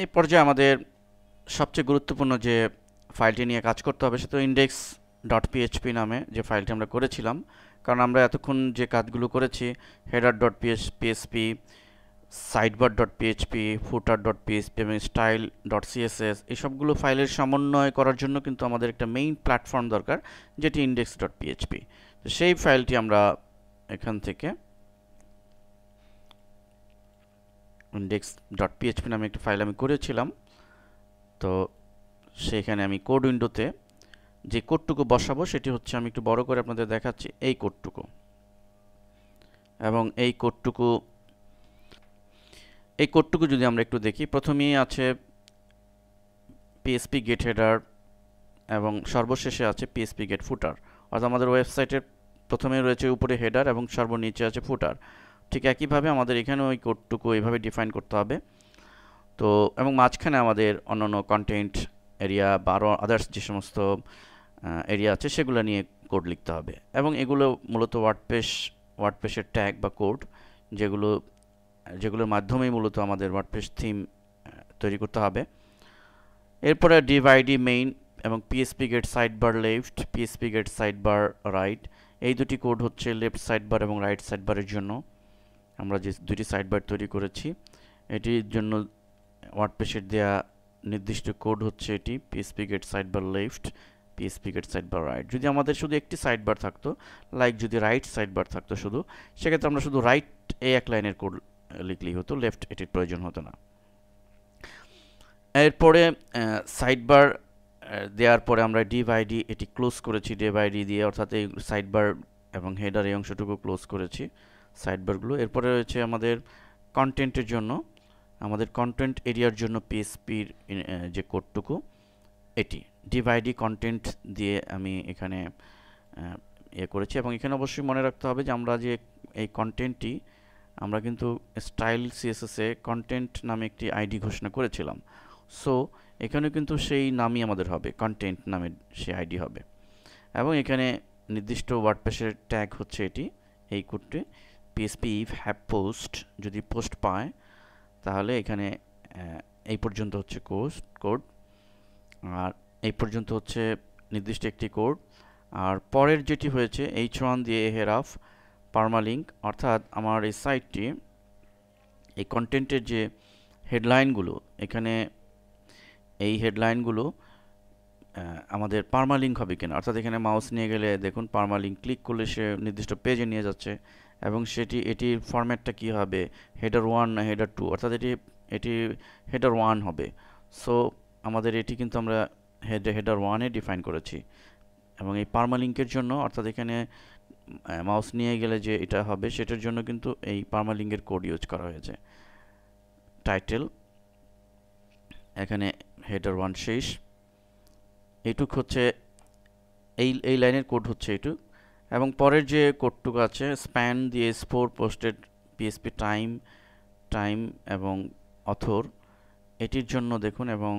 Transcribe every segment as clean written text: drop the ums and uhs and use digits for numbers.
এই পর্যায়ে আমাদের সবচেয়ে গুরুত্বপূর্ণ যে ফাইলটি নিয়ে কাজ করতে হবে সেটা ইন্ডেক্স ডট পিএইচপি নামে যে ফাইলটি আমরা করেছিলাম। কারণ আমরা এতক্ষণ যে কাজগুলো করেছি, header dot PSP, sidebar dot PHP, footer dot PHP এবং স্টাইল ডট সিএসএস, এই সবগুলো ফাইলের সমন্বয় করার জন্য কিন্তু আমাদের একটা মেইন প্ল্যাটফর্ম দরকার, যেটি ইন্ডেক্স ডট পিএইচপি। তো সেই ফাইলটি আমরা এখান থেকে ইন্ডেক্স ডট পিএইচপি নামে একটা ফাইল আমি করেছিলাম। তো সেইখানে আমি কোড উইন্ডোতে যে কোডটুকু বসাবো সেটি হচ্ছে, আমি একটু বড় করে আপনাদের দেখাচ্ছি, এই কোডটুকু। এবং এই কোডটুকু যদি আমরা একটু দেখি, প্রথমেই আছে পিএসপি গেট হেডার এবং সর্বশেষে আছে পিএসপি গেট ফুটার। অর্থাৎ আমাদের ওয়েবসাইটের প্রথমে রয়েছে উপরে হেডার এবং সর্বনিচে আছে ফুটার। ঠিক একইভাবে আমাদের এখানেও ওই কোডটুকু এইভাবে ডিফাইন করতে হবে। তো এবং মাঝখানে আমাদের অন্যান্য কন্টেন্ট এরিয়া বা আরও আদার্স যে সমস্ত এরিয়া আছে সেগুলো নিয়ে কোড লিখতে হবে। এবং এগুলো মূলত ওয়ার্ডপ্রেসের ট্যাগ বা কোড, যেগুলোর মাধ্যমেই মূলত আমাদের ওয়ার্ডপ্রেস থিম তৈরি করতে হবে। এরপরে div id মেইন এবং PHP get sidebar left, PHP get sidebar right, এই দুটি কোড হচ্ছে লেফট সাইডবার এবং রাইট সাইডবারের জন্য। আমরা যে দুটি সাইডবার তৈরি করেছি এটির জন্য ওয়ার্ডপ্রেসের দেয়া নির্দিষ্ট কোড হচ্ছে এটি, PHP get sidebar left, PHP get sidebar right. যদি আমাদের শুধু একটি সাইডবার থাকতো, লাইক যদি রাইট সাইডবার থাকতো শুধু, সেক্ষেত্রে আমরা শুধু রাইট এই এক লাইনের কোড লিখলেই হতো, লেফট এটির প্রয়োজন হতো না। এরপরে সাইডবার দেওয়ার পরে আমরা div id এটি ক্লোজ করেছি div id দিয়ে, অর্থাৎ এই সাইডবার এবং হেডার এই অংশটুকু ক্লোজ করেছি সাইডবারগুলো। এরপরে রয়েছে আমাদের কন্টেন্টের জন্য, আমাদের কন্টেন্ট এরিয়ার জন্য পিএসপির যে কোডটুকু, এটি div id কন্টেন্ট দিয়ে আমি এখানে ইয়ে করেছি। এবং এখানে অবশ্যই মনে রাখতে হবে যে আমরা যে এই কন্টেন্টটি, আমরা কিন্তু স্টাইল সিএসএসে কন্টেন্ট নামে একটি আইডি ঘোষণা করেছিলাম। সো এখানে কিন্তু সেই নামই আমাদের হবে, কন্টেন্ট নামে সেই আইডি হবে। এবং এখানে নির্দিষ্ট ওয়ার্ডপ্রেসের ট্যাগ হচ্ছে এটি, এই কোডটি পিএসপি ইফ হ্যাভ পোস্ট, যদি পোস্ট পায় তাহলে এখানে এই পর্যন্ত হচ্ছে কোড, আর এই পর্যন্ত হচ্ছে নির্দিষ্ট একটি কোড। আর পরের যেটি হয়েছে h1 দিয়ে হেরাফ পারমালিঙ্ক, অর্থাৎ আমার এই সাইটটি, এই কন্টেন্টের যে হেডলাইনগুলো, এখানে এই হেডলাইনগুলো আমাদের পারমালিঙ্ক হবে কিনা। অর্থাৎ এখানে মাউস নিয়ে গেলে দেখুন পারমালিঙ্ক ক্লিক করলে সে নির্দিষ্ট পেজে নিয়ে যাচ্ছে, এবং এটির ফরম্যাটটা কী হবে, হেডার 1 না হেডার 2, অর্থাৎ এটি হেডার 1 হবে। সো আমাদের এটি কিন্তু আমরা হেডার 1-এ ডিফাইন করেছি। এবং এই পারমালিঙ্কের জন্য, অর্থাৎ এখানে মাউস নিয়ে গেলে যে এটা হবে সেটার জন্য কিন্তু এই পারমালিঙ্কের কোড ইউজ করা হয়েছে। টাইটেল, এখানে হেডার 1 শেষ, এইটুক হচ্ছে এই লাইনের কোড হচ্ছে এইটুক। এবং পরের যে কোডটুকু আছে স্প্যান দিয়ে S4 পোস্টেড পিএসপি টাইম এবং অথর, এটির জন্য দেখুন, এবং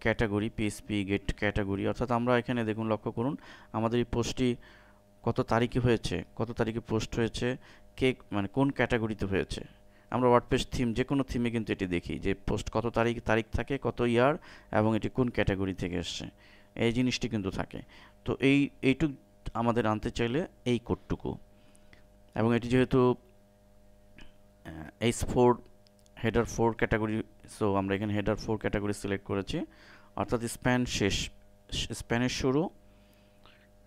ক্যাটাগরি পিএসপি গেট ক্যাটাগরি, অর্থাৎ আমরা এখানে দেখুন লক্ষ্য করুন আমাদের এই পোস্টটি কত তারিখে হয়েছে, কত তারিখে পোস্ট হয়েছে, কে মানে কোন ক্যাটাগরিতে হয়েছে। আমরা ওয়ার্ডপ্রেস থিম, যে কোনো থিমে কিন্তু এটি দেখি যে পোস্ট কত তারিখ থাকে, কত ইয়ার, এবং এটি কোন ক্যাটাগরি থেকে এসছে, এই জিনিসটি কিন্তু থাকে। তো এইটুক আমাদের আনতে চাইলে এই কোডটুকু। এবং এটি যেহেতু H4 হেডার 4 ক্যাটাগরি, সো আমরা এখানে হেডার 4 ক্যাটাগরি সিলেক্ট করেছি, অর্থাৎ স্প্যান শেষ, স্প্যানের শুরু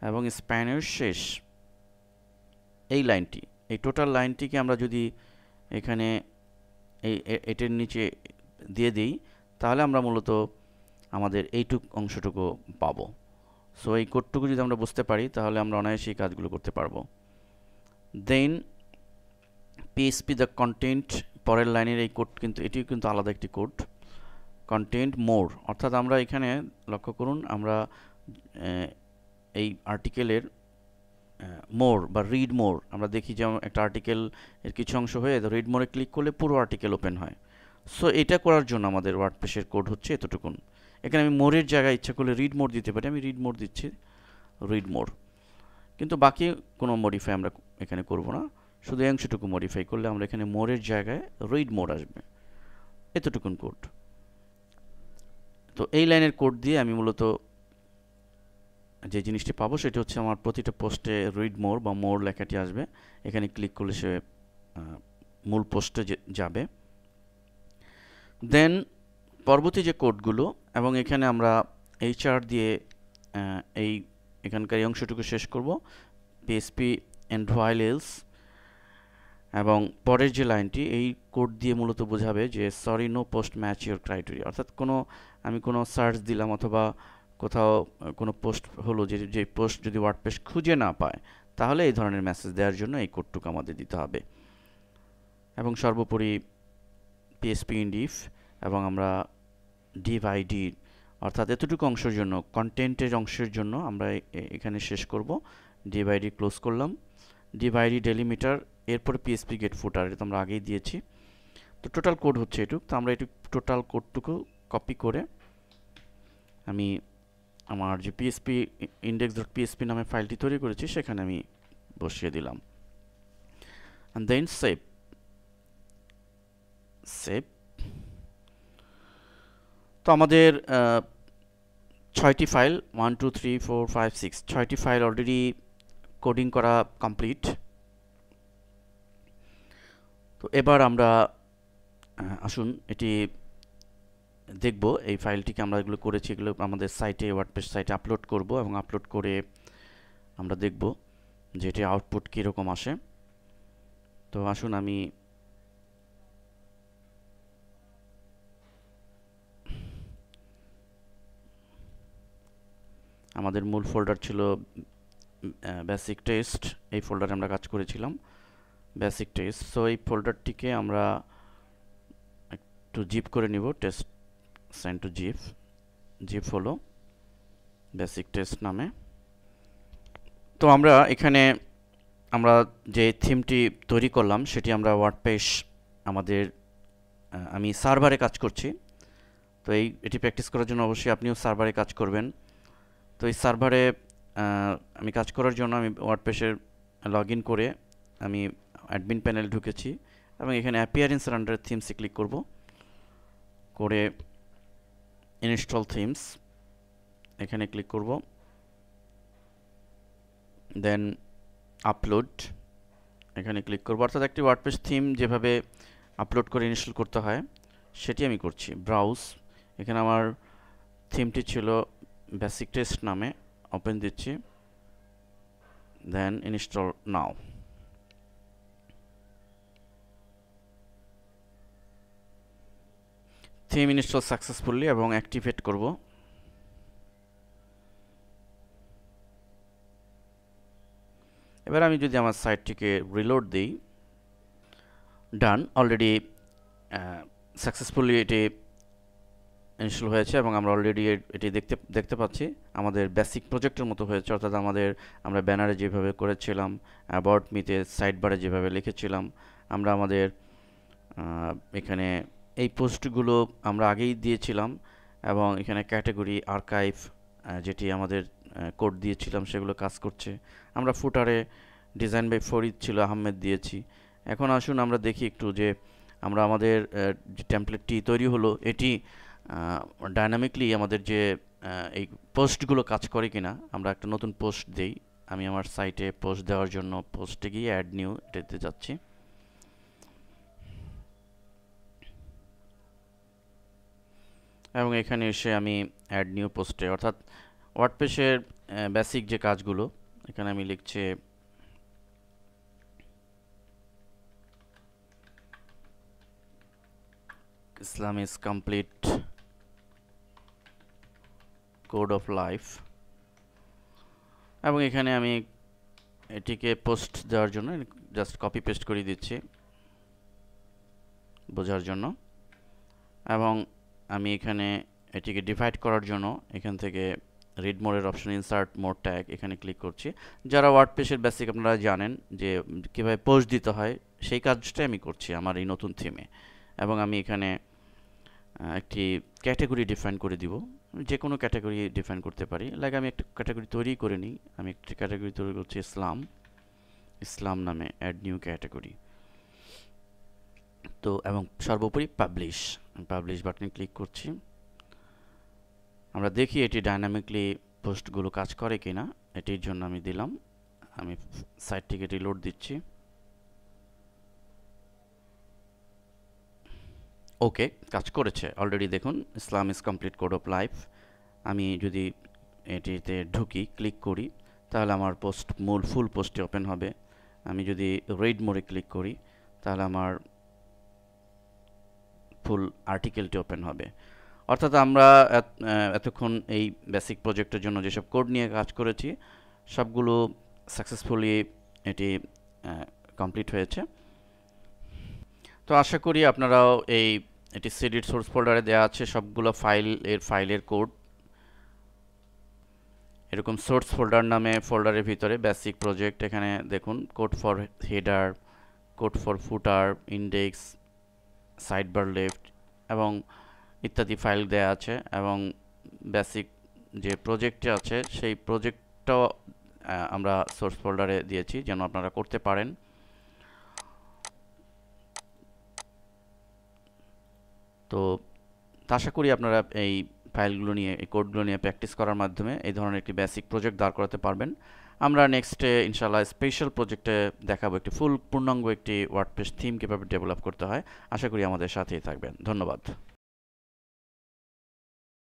এবং স্প্যানের শেষ, এই লাইনটি, এই টোটাল লাইনটিকে আমরা যদি এখানে এটার নিচে দিয়ে দিই, তাহলে আমরা মূলত আমাদের এইটুক অংশটুকু পাবো। সো এই কোডটুকু যদি আমরা বুঝতে পারি তাহলে আমরা অনায়াসেই কাজগুলো করতে পারবো। দেন পিএসপি দ্য কন্টেন্ট, পরের লাইনের এই কোড কিন্তু এটিও কিন্তু আলাদা একটি কোড, কন্টেন্ট মোর, অর্থাৎ আমরা এখানে লক্ষ্য করুন আমরা এই আর্টিকেলের মোর বা রিড মোর, আমরা দেখি যে একটা আর্টিকেল এর কিছু অংশ হয়ে রিড মোরে ক্লিক করলে পুরো আর্টিকেল ওপেন হয়। সো এটা করার জন্য আমাদের ওয়ার্ডপ্রেসের কোড হচ্ছে এতটুকুন। এখানে আমি মোরের জায়গায় ইচ্ছা করলে রিড মোর দিতে পারি, আমি রিড মোর দিচ্ছি, রিড মোর। কিন্তু বাকি কোনো মডিফাই আমরা এখানে করব না, শুধু এই অংশটুকু মডিফাই করলে আমরা এখানে মোরের জায়গায় রিড মোর আসবে, এতটুকুন কোড। তো এই লাইনের কোড দিয়ে আমি মূলত যে জিনিসটি পাবো সেটি হচ্ছে আমার প্রতিটা পোস্টে রিড মোর বা মোর লেখাটি আসবে। এখানে ক্লিক করলে সে মূল পোস্টে যাবে। দেন পরবর্তী যে কোডগুলো, এবং এখানে আমরা HR দিয়ে এই এখানকার এই অংশটুকু শেষ করব, PHP and while else, এবং পরের যে লাইনটি এই কোড দিয়ে মূলত বোঝাবে যে sorry no post match your criteria, অর্থাৎ আমি কোনো সার্চ দিলাম অথবা কোথাও কোনো পোস্ট হলো যে পোস্ট যদি ওয়ার্ডপ্রেস খুঁজে না পায়, তাহলে এই ধরনের মেসেজ দেওয়ার জন্য এই কোডটুকু আমাদের দিতে হবে। এবং সর্বোপরি PHP ইন্ড ইফ, এবং আমরা div id, অর্থাৎ এতটুকু অংশের জন্য, কন্টেন্টের অংশের জন্য আমরা এখানে শেষ করব। div id ক্লোজ করলাম, div id ডেলিমিটার, এরপরে PHP গেট ফুটার, এটা তো আমরা আগেই দিয়েছি। তো টোটাল কোড হচ্ছে এটুকু। তো আমরা এটুকু টোটাল কোডটুকু কপি করে আমি আমার যে PHP index.php নামে ফাইলটি তৈরি করেছি সেখানে আমি বসিয়ে দিলাম, and then save। তো আমাদের 6টি ফাইল 1 2 3 4 5 6 6টি ফাইল অলরেডি কোডিং করা কমপ্লিট। তো এবার আমরা আসুন এটি দেখব, এই ফাইলটিকে আমরা এগুলো করেছি, এগুলো আমাদের সাইটে, ওয়ার্ডপ্রেস সাইটে আপলোড করব, এবং আপলোড করে আমরা দেখব যে এটি আউটপুট কীরকম আসে। তো আসুন আমি আমাদের মূল ফোল্ডার ছিল বেসিক টেস্ট, এই ফোল্ডারে আমরা কাজ করেছিলাম বেসিক টেস্ট। সো এই ফোল্ডারটিকে আমরা একটু জিপ করে নিব, টেস্ট সেন্ড টু জিপ হলো বেসিক টেস্ট নামে। তো আমরা এখানে আমরা যে থিমটি তৈরি করলাম সেটি আমরা ওয়ার্ডপ্রেস আমাদের আমি সার্ভারে কাজ করছি। তো এটি প্র্যাকটিস করার জন্য অবশ্যই আপনিও সার্ভারে কাজ করবেন। তো এই সার্ভারে আমি কাজ করার জন্য আমি ওয়ার্ডপ্রেসের লগ ইন করে আমি অ্যাডমিন প্যানেল ঢুকেছি, এবং এখানে অ্যাপিয়ারেন্সের আন্ডারে থিমসে ক্লিক করব, করে ইনস্টল থিমস এখানে ক্লিক করব, দেন আপলোড এখানে ক্লিক করব। অর্থাৎ একটি ওয়ার্ডপ্রেস থিম যেভাবে আপলোড করে ইনস্টল করতে হয় সেটি আমি করছি। ব্রাউজ, এখানে আমার থিমটি ছিল বেসিক টেস্ট নামে, ওপেন দিচ্ছি, then install now. Theme install successfully, এবং অ্যাক্টিভেট করব। এবার আমি যদি আমার সাইটটিকে রিলোড দিই, ডান, অলরেডি সাকসেসফুলি এটি ইনস্টল হয়েছে, এবং আমরা অলরেডি এটি দেখতে পাচ্ছি আমাদের বেসিক প্রজেক্টের মতো হয়েছে। অর্থাৎ আমরা ব্যানারে যেভাবে করেছিলাম, অ্যাবাউট মিতে সাইড বারে যেভাবে লিখেছিলাম, আমরা আমাদের এখানে এই পোস্টগুলো আমরা আগেই দিয়েছিলাম, এবং এখানে ক্যাটাগরি, আর্কাইভ যেটি আমাদের কোড দিয়েছিলাম সেগুলো কাজ করছে। আমরা ফুটারে ডিজাইন বাই ফরিদ ছিল আহমেদ দিয়েছি। এখন আসুন আমরা দেখি একটু যে আমরা আমাদের যে টেমপ্লেটটি তৈরি হলো এটি ডাইনামিকলি আমাদের যে এই পোস্টগুলো কাজ করে কিনা। আমরা একটা নতুন পোস্ট দেই, আমি আমার সাইটে পোস্ট দেওয়ার জন্য পোস্টে গিয়ে অ্যাড নিউ এটাতে যাচ্ছি, এবং এখানে এসে আমি অ্যাড নিউ পোস্টে, অর্থাৎ ওয়ার্ডপ্রেসের বেসিক যে কাজগুলো এখানে আমি লিখছি Islam is complete code of life, এবং এখানে আমি এটিকে পোস্ট দেওয়ার জন্য জাস্ট কপি পেস্ট করে দিচ্ছি বোঝার জন্য, এবং আমি এখানে এটিকে ডিভাইড করার জন্য এখান থেকে রিড মোরের অপশন, ইনসার্ট মোর ট্যাগ, এখানে ক্লিক করছি। যারা ওয়ার্ডপ্রেসের বেসিক আপনারা জানেন যে কীভাবে পোস্ট দিতে হয়, সেই কাজটাই আমি করছি আমার এই নতুন থিমে। এবং আমি এখানে একটি ক্যাটাগরি ডিফাইন করে দিব, যে কোনো ক্যাটাগরি ডিফাইন করতে পারি। লাইক আমি একটা ক্যাটাগরি তৈরি করে নিই, আমি একটি ক্যাটাগরি তৈরি করছি ইসলাম নামে, অ্যাড নিউ ক্যাটাগরি। তো এবং সর্বোপরি পাবলিশ বাটনে ক্লিক করছি, আমরা দেখি এটি ডাইনামিকলি পোস্টগুলো কাজ করে কিনা, এটির জন্য আমি দিলাম। আমি সাইটটিকে রিলোড দিচ্ছি। ওকে, কাজ করেছে অলরেডি। দেখুন, Islam is complete code of life. আমি যদি এটিতে ঢুকি, ক্লিক করি, তাহলে আমার ফুল পোস্টটি ওপেন হবে। আমি যদি রিড মোরে ক্লিক করি, তাহলে আমার ফুল আর্টিকেলটি ওপেন হবে। অর্থাৎ আমরা এতক্ষণ এই বেসিক প্রজেক্টের জন্য যেসব কোড নিয়ে কাজ করেছি, সবগুলো সাকসেসফুলি এটি কমপ্লিট হয়েছে। তো আশা করি আপনারাও এটি সিডিড সোর্স ফোল্ডারে দেওয়া আছে সবগুলো ফাইলের কোড। এরকম সোর্স ফোল্ডার নামে ফোল্ডারের ভিতরে বেসিক প্রজেক্ট, এখানে দেখুন code for header, code for footer, index, sidebar left এবং ইত্যাদি ফাইল দেয়া আছে। এবং বেসিক যে প্রজেক্টটি আছে সেই প্রজেক্টটাও আমরা সোর্স ফোল্ডারে দিয়েছি যেন আপনারা করতে পারেন। তো আশা করি আপনারা এই ফাইলগুলো নিয়ে, এই কোডগুলো নিয়ে প্র্যাকটিস করার মাধ্যমে এই ধরনের একটি বেসিক প্রজেক্ট দাঁড় করাতে পারবেন। আমরা নেক্সটে ইনশাআল্লাহ স্পেশাল প্রজেক্টে দেখাবো একটি পূর্ণাঙ্গ একটি ওয়ার্ডপ্রেস থিম কীভাবে ডেভেলপ করতে হয়। আশা করি আমাদের সাথেই থাকবেন। ধন্যবাদ।